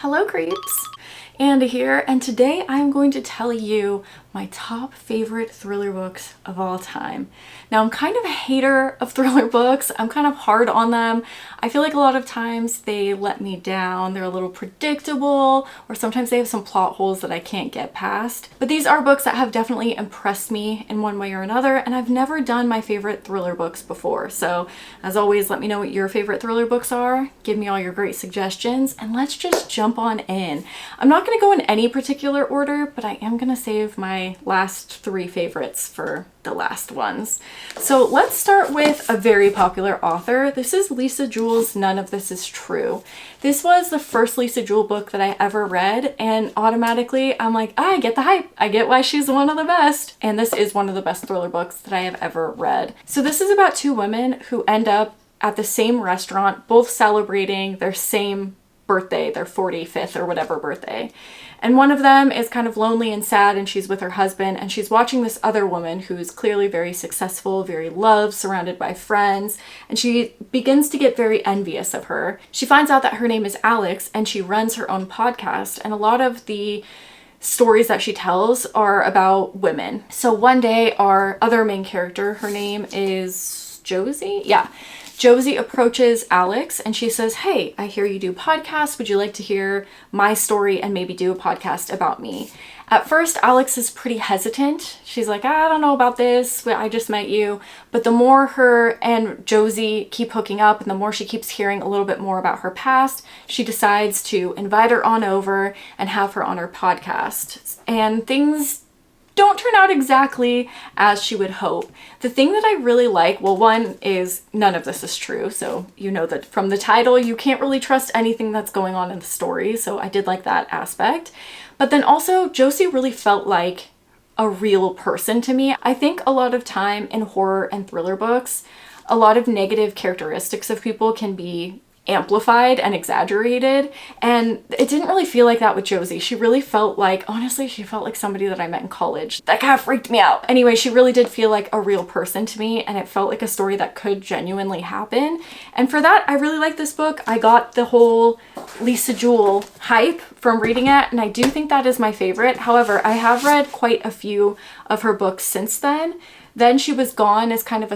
Hello creeps! Andy here, and today I'm going to tell you my top favorite thriller books of all time. Now, I'm kind of a hater of thriller books. I'm kind of hard on them. I feel like a lot of times they let me down. They're a little predictable, or sometimes they have some plot holes that I can't get past. But these are books that have definitely impressed me in one way or another, and I've never done my favorite thriller books before. So, as always, let me know what your favorite thriller books are. Give me all your great suggestions, and let's just jump on in. I'm not going to go in any particular order, but I am going to save my last three favorites for the last ones. So let's start with a very popular author. This is Lisa Jewell's None of This Is True. This was the first Lisa Jewell book that I ever read, and automatically I'm like, I get the hype. I get why she's one of the best. And this is one of the best thriller books that I have ever read. So this is about two women who end up at the same restaurant, both celebrating their same birthday, their 45th or whatever birthday. And one of them is kind of lonely and sad, and she's with her husband, and she's watching this other woman who's clearly very successful, very loved, surrounded by friends, and she begins to get very envious of her. She finds out that her name is Alex, and she runs her own podcast, and a lot of the stories that she tells are about women. So one day, our other main character, her name is Josie? Yeah. Josie approaches Alex and she says, "Hey, I hear you do podcasts. Would you like to hear my story and maybe do a podcast about me?" At first, Alex is pretty hesitant. She's like, "I don't know about this. I just met you." But the more her and Josie keep hooking up and the more she keeps hearing a little bit more about her past, she decides to invite her on over and have her on her podcast. And things don't turn out exactly as she would hope. The thing that I really like, well, one is none of this is true. So you know that from the title, you can't really trust anything that's going on in the story. So I did like that aspect. But then also Josie really felt like a real person to me. I think a lot of time in horror and thriller books, a lot of negative characteristics of people can be amplified and exaggerated, and it didn't really feel like that with Josie. She really felt like, honestly, she felt like somebody that I met in college. That kind of freaked me out. Anyway, she really did feel like a real person to me, and it felt like a story that could genuinely happen. And for that, I really like this book. I got the whole Lisa Jewell hype from reading it, and I do think that is my favorite. However, I have read quite a few of her books since then. Then She Was Gone is kind of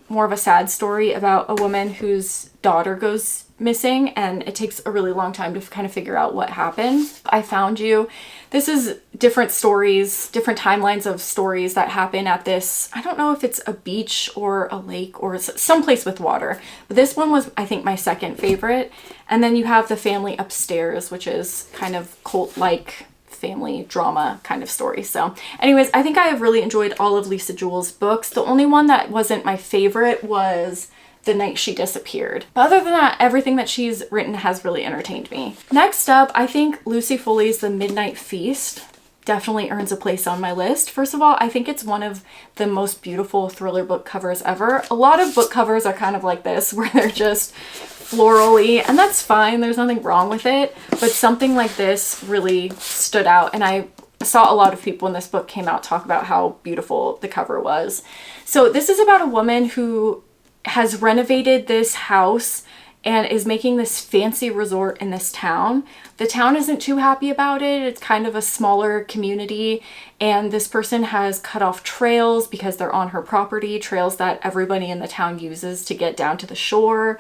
more of a sad story about a woman whose daughter goes missing, and it takes a really long time to kind of figure out what happened. I Found You. This is different stories, different timelines of stories that happen at this, I don't know if it's a beach or a lake or someplace with water, but this one was, I think, my second favorite. And then you have The Family Upstairs, which is kind of cult-like family drama kind of story. So anyways, I think I have really enjoyed all of Lisa Jewell's books. The only one that wasn't my favorite was The Night She Disappeared. But other than that, everything that she's written has really entertained me. Next up, I think Lucy Foley's The Midnight Feast definitely earns a place on my list. First of all, I think it's one of the most beautiful thriller book covers ever. A lot of book covers are kind of like this, where they're just florally, and that's fine. There's nothing wrong with it. But something like this really stood out, and I saw a lot of people when this book came out talk about how beautiful the cover was. So this is about a woman who has renovated this house and is making this fancy resort in this town. The town isn't too happy about it. It's kind of a smaller community, and this person has cut off trails because they're on her property, trails that everybody in the town uses to get down to the shore.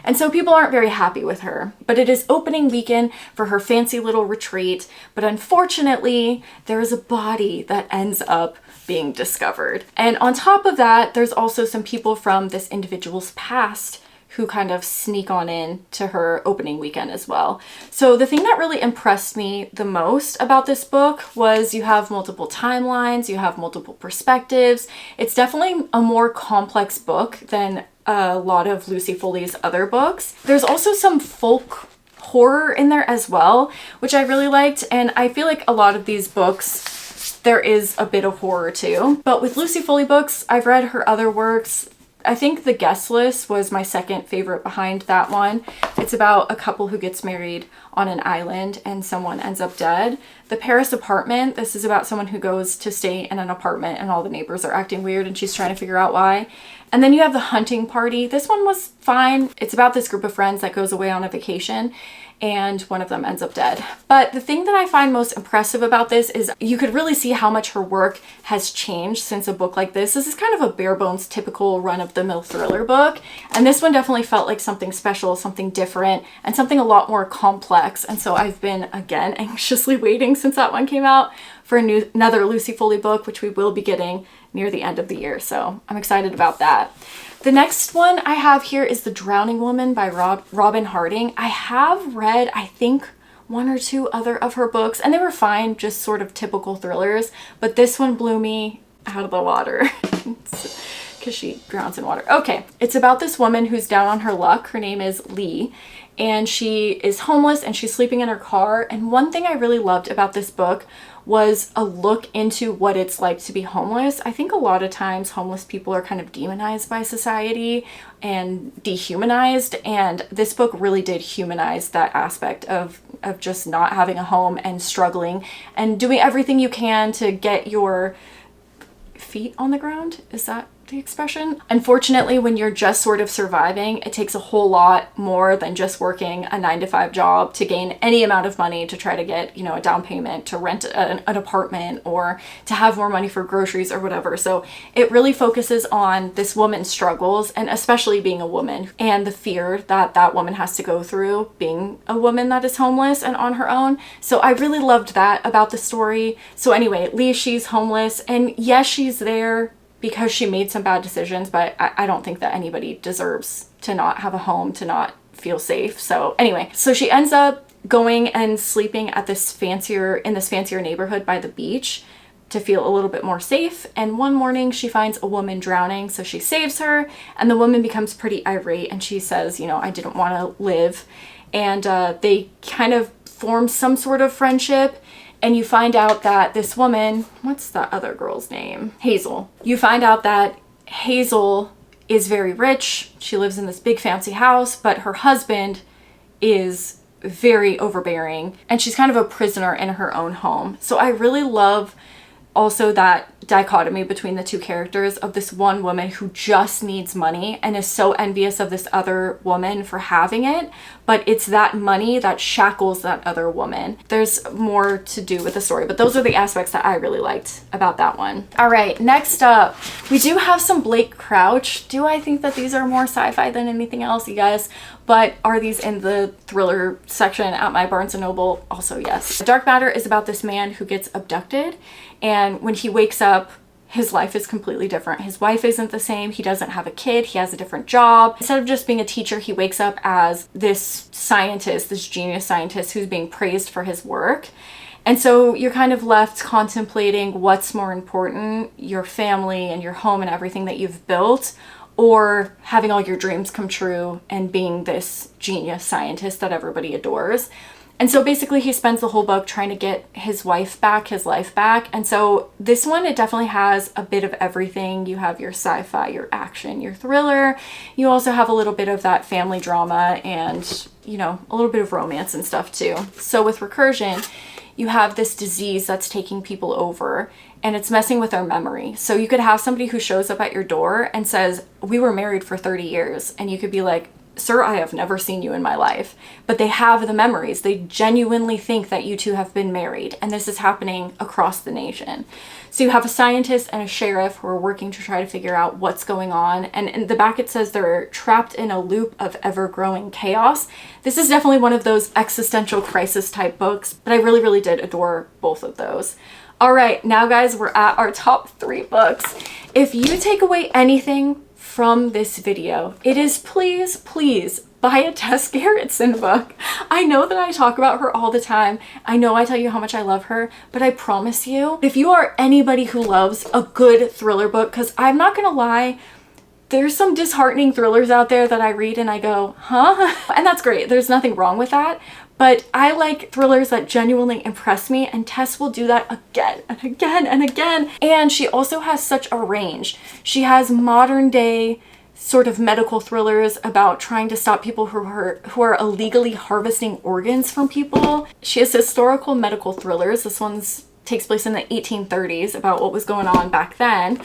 And so people aren't very happy with her. But it is opening weekend for her fancy little retreat, but unfortunately, there is a body that ends up being discovered. And on top of that, there's also some people from this individual's past who kind of sneak on in to her opening weekend as well. So the thing that really impressed me the most about this book was you have multiple timelines, you have multiple perspectives. It's definitely a more complex book than a lot of Lucy Foley's other books. There's also some folk horror in there as well, which I really liked, and I feel like a lot of these books, there is a bit of horror too. But with Lucy Foley books, I've read her other works. I think The Guest List was my second favorite behind that one. It's about a couple who gets married on an island and someone ends up dead. The Paris Apartment, this is about someone who goes to stay in an apartment and all the neighbors are acting weird and she's trying to figure out why. And then you have The Hunting Party. This one was fine. It's about this group of friends that goes away on a vacation and one of them ends up dead. But the thing that I find most impressive about this is you could really see how much her work has changed since a book like this. This is kind of a bare bones, typical run-of-the-mill thriller book, and this one definitely felt like something special, something different, and something a lot more complex. And so I've been, again, anxiously waiting since that one came out for another Lucy Foley book, which we will be getting near the end of the year. So I'm excited about that. The next one I have here is The Drowning Woman by Robin Harding. I have read, I think, one or two other of her books, and they were fine, just sort of typical thrillers, but this one blew me out of the water because she drowns in water. Okay, it's about this woman who's down on her luck. Her name is Lee, and she is homeless and she's sleeping in her car. And one thing I really loved about this book was a look into what it's like to be homeless. I think a lot of times homeless people are kind of demonized by society and dehumanized, and this book really did humanize that aspect of just not having a home and struggling and doing everything you can to get your feet on the ground. Is that the expression? Unfortunately, when you're just sort of surviving, it takes a whole lot more than just working a 9-to-5 job to gain any amount of money to try to get, you know, a down payment, to rent an apartment, or to have more money for groceries or whatever. So it really focuses on this woman's struggles, and especially being a woman, and the fear that that woman has to go through being a woman that is homeless and on her own. So I really loved that about the story. So anyway, Lee, she's homeless, and yes, she's there because she made some bad decisions, but I don't think that anybody deserves to not have a home, to not feel safe. So anyway, so she ends up going and sleeping at this fancier neighborhood by the beach to feel a little bit more safe. And one morning she finds a woman drowning, so she saves her, and the woman becomes pretty irate, and she says, you know, I didn't want to live. And they kind of form some sort of friendship. And you find out that this woman, what's the other girl's name? Hazel. You find out that Hazel is very rich. She lives in this big fancy house, but her husband is very overbearing, and she's kind of a prisoner in her own home. So I really love also that dichotomy between the two characters of this one woman who just needs money and is so envious of this other woman for having it, but it's that money that shackles that other woman. There's more to do with the story, but those are the aspects that I really liked about that one. All right, next up, we do have some Blake Crouch. Do I think that these are more sci-fi than anything else, you guys? But are these in the thriller section at my Barnes & Noble? Also, yes. Dark Matter is about this man who gets abducted, and when he wakes up, his life is completely different. His wife isn't the same. He doesn't have a kid. He has a different job. Instead of just being a teacher, he wakes up as this scientist, this genius scientist who's being praised for his work. And so you're kind of left contemplating what's more important, your family and your home and everything that you've built, or having all your dreams come true and being this genius scientist that everybody adores. And so basically he spends the whole book trying to get his wife back, his life back. And so this one, it definitely has a bit of everything. You have your sci-fi, your action, your thriller. You also have a little bit of that family drama and, you know, a little bit of romance and stuff too. So with Recursion, you have this disease that's taking people over, and it's messing with their memory. So you could have somebody who shows up at your door and says, we were married for 30 years. And you could be like, sir, I have never seen you in my life. But they have the memories. They genuinely think that you two have been married. And this is happening across the nation. So you have a scientist and a sheriff who are working to try to figure out what's going on. And in the back it says they're trapped in a loop of ever-growing chaos. This is definitely one of those existential crisis type books, but I really, really did adore both of those. All right, now guys, we're at our top 3 books. If you take away anything from this video, it is please, please buy a Tess Gerritsen book. I know that I talk about her all the time. I know I tell you how much I love her, but I promise you, if you are anybody who loves a good thriller book, because I'm not gonna lie, there's some disheartening thrillers out there that I read and I go, huh? And that's great. There's nothing wrong with that. But I like thrillers that genuinely impress me, and Tess will do that again and again and again. And she also has such a range. She has modern day sort of medical thrillers about trying to stop people who are illegally harvesting organs from people. She has historical medical thrillers. This one's takes place in the 1830s about what was going on back then.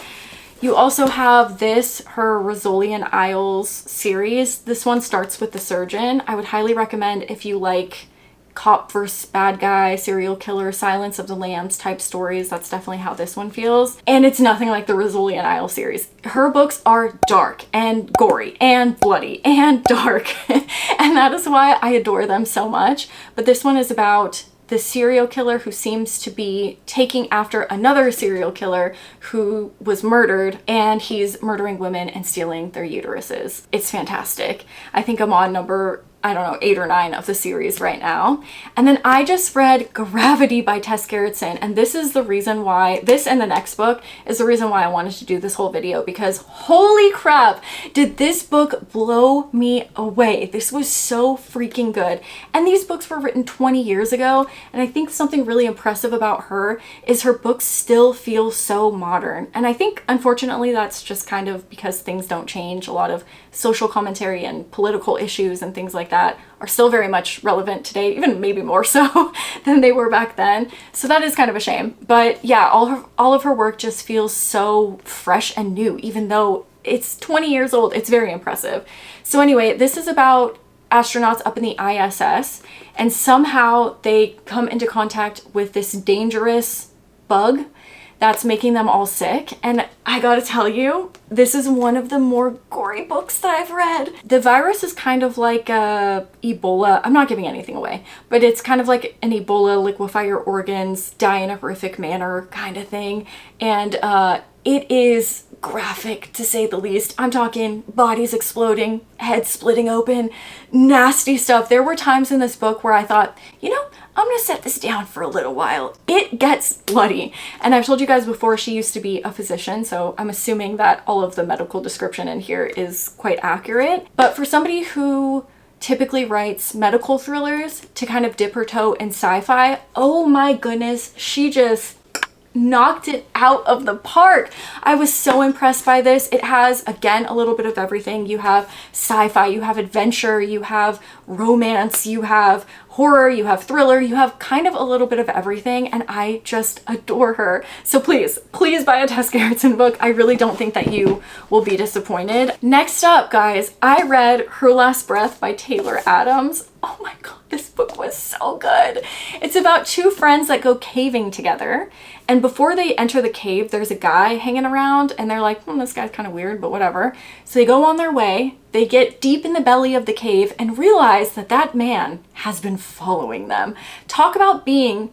You also have this, her Rizzolian Isles series. This one starts with the surgeon. I would highly recommend if you like cop versus bad guy, serial killer, Silence of the Lambs type stories. That's definitely how this one feels. And it's nothing like the Rizzolian Isle series. Her books are dark and gory and bloody and dark. And that is why I adore them so much. But this one is about the serial killer who seems to be taking after another serial killer who was murdered, and he's murdering women and stealing their uteruses. It's fantastic. I think I'm on number, I don't know, 8 or 9 of the series right now. And then I just read Gravity by Tess Gerritsen, and this is the reason why, this and the next book is the reason why I wanted to do this whole video, because holy crap, did this book blow me away. This was so freaking good. And these books were written 20 years ago, and I think something really impressive about her is her books still feel so modern. And I think unfortunately that's just kind of because things don't change. A lot of social commentary and political issues and things like that are still very much relevant today, even maybe more so than they were back then. So that is kind of a shame. But yeah, all of her work just feels so fresh and new, even though it's 20 years old. It's very impressive. So anyway, this is about astronauts up in the ISS, and somehow they come into contact with this dangerous bug that's making them all sick. And I gotta tell you, this is one of the more gory books that I've read. The virus is kind of like Ebola. I'm not giving anything away, but it's kind of like an Ebola, liquefy your organs, die in a horrific manner kind of thing. And it is graphic, to say the least. I'm talking bodies exploding, heads splitting open, nasty stuff. There were times in this book where I thought, you know, I'm gonna set this down for a little while. It gets bloody. And I've told you guys before, she used to be a physician, so I'm assuming that all of the medical description in here is quite accurate. But for somebody who typically writes medical thrillers to kind of dip her toe in sci-fi, oh my goodness, she just knocked it out of the park. I was so impressed by this. It has, again, a little bit of everything. You have sci-fi, you have adventure, you have romance, you have horror, you have thriller, you have kind of a little bit of everything, and I just adore her. So please, please buy a Tess Gerritsen book. I really don't think that you will be disappointed. Next up, guys, I read Her Last Breath by Taylor Adams. Oh my god, this book was so good. It's about 2 friends that go caving together, and before they enter the cave, there's a guy hanging around, and they're like, this guy's kind of weird, but whatever. So they go on their way. They get deep in the belly of the cave and realize that that man has been following them. Talk about being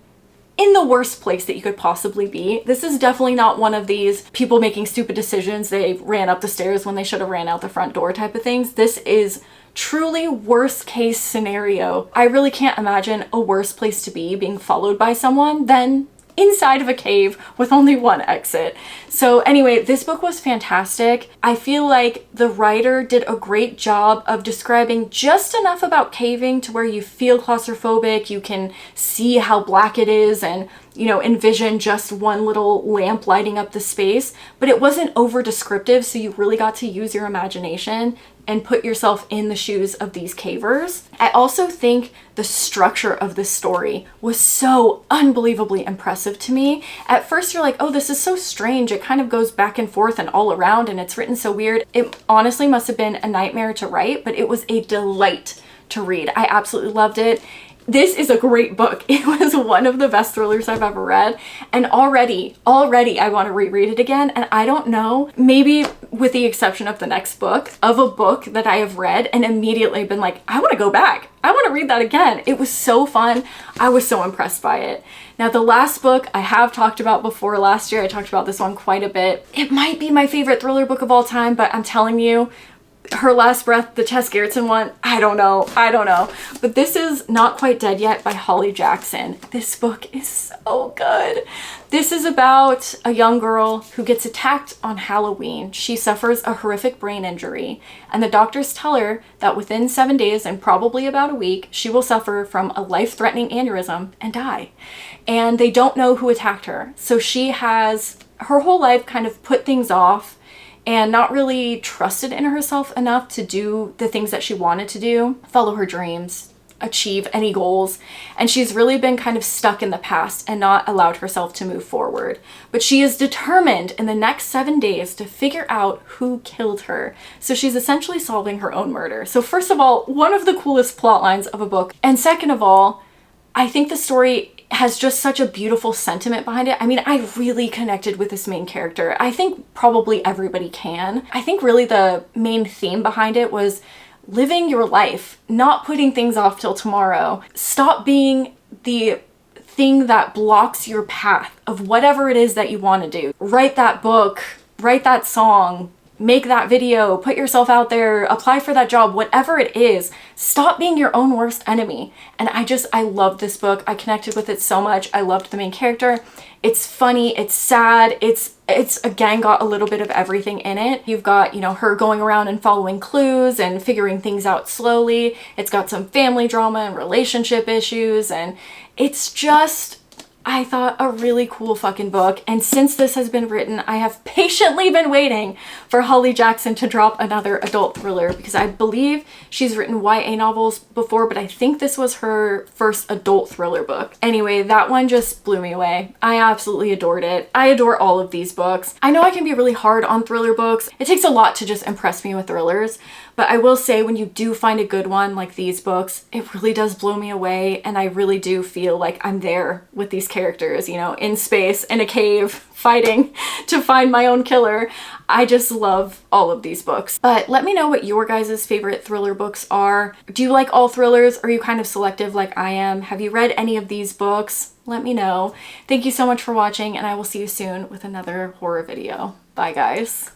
in the worst place that you could possibly be. This is definitely not one of these people making stupid decisions. They ran up the stairs when they should have ran out the front door type of things. This is truly worst case scenario. I really can't imagine a worse place to be, being followed by someone, than inside of a cave with only one exit. So anyway, this book was fantastic. I feel like the writer did a great job of describing just enough about caving to where you feel claustrophobic, you can see how black it is, and you know, envision just one little lamp lighting up the space, but it wasn't over descriptive, so you really got to use your imagination and put yourself in the shoes of these cavers. I also think the structure of this story was so unbelievably impressive to me. At first you're like, oh, this is so strange. It kind of goes back and forth and all around, and it's written so weird. It honestly must have been a nightmare to write, but it was a delight to read. I absolutely loved it. This is a great book. It was one of the best thrillers I've ever read, and already I want to reread it again. And I don't know, maybe with the exception of the next book, of a book that I have read and immediately been like, I want to go back. I want to read that again. It was so fun. I was so impressed by it. Now, the last book I have talked about before. Last year I talked about this one quite a bit. It might be my favorite thriller book of all time, but I'm telling you, Her Last Breath, the Tess Gerritsen one, I don't know. But this is Not Quite Dead Yet by Holly Jackson. This book is so good. This is about a young girl who gets attacked on Halloween. She suffers a horrific brain injury, and the doctors tell her that within 7 days and probably about a week, she will suffer from a life-threatening aneurysm and die. And they don't know who attacked her. So she has her whole life kind of put things off and not really trusted in herself enough to do the things that she wanted to do, follow her dreams, achieve any goals, and she's really been kind of stuck in the past and not allowed herself to move forward. But she is determined in the next 7 days to figure out who killed her. So she's essentially solving her own murder. So first of all, one of the coolest plot lines of a book. And second of all, I think the story has just such a beautiful sentiment behind it. I mean, I really connected with this main character. I think probably everybody can. I think really the main theme behind it was living your life, not putting things off till tomorrow. Stop being the thing that blocks your path of whatever it is that you want to do. Write that book, write that song, make that video, put yourself out there, apply for that job, whatever it is. Stop being your own worst enemy. And I loved this book. I connected with it so much. I loved the main character. It's funny, it's sad, it's again got a little bit of everything in it. You've got, you know, her going around and following clues and figuring things out slowly. It's got some family drama and relationship issues, and it's just, I thought, a really cool fucking book. And since this has been written, I have patiently been waiting for Holly Jackson to drop another adult thriller, because I believe she's written YA novels before, but I think this was her first adult thriller book. Anyway, that one just blew me away. I absolutely adored it. I adore all of these books. I know I can be really hard on thriller books. It takes a lot to just impress me with thrillers, but I will say when you do find a good one like these books, it really does blow me away, and I really do feel like I'm there with these characters, you know, in space, in a cave, fighting to find my own killer. I just love all of these books. But let me know what your guys' favorite thriller books are. Do you like all thrillers? Or are you kind of selective like I am? Have you read any of these books? Let me know. Thank you so much for watching, and I will see you soon with another horror video. Bye, guys.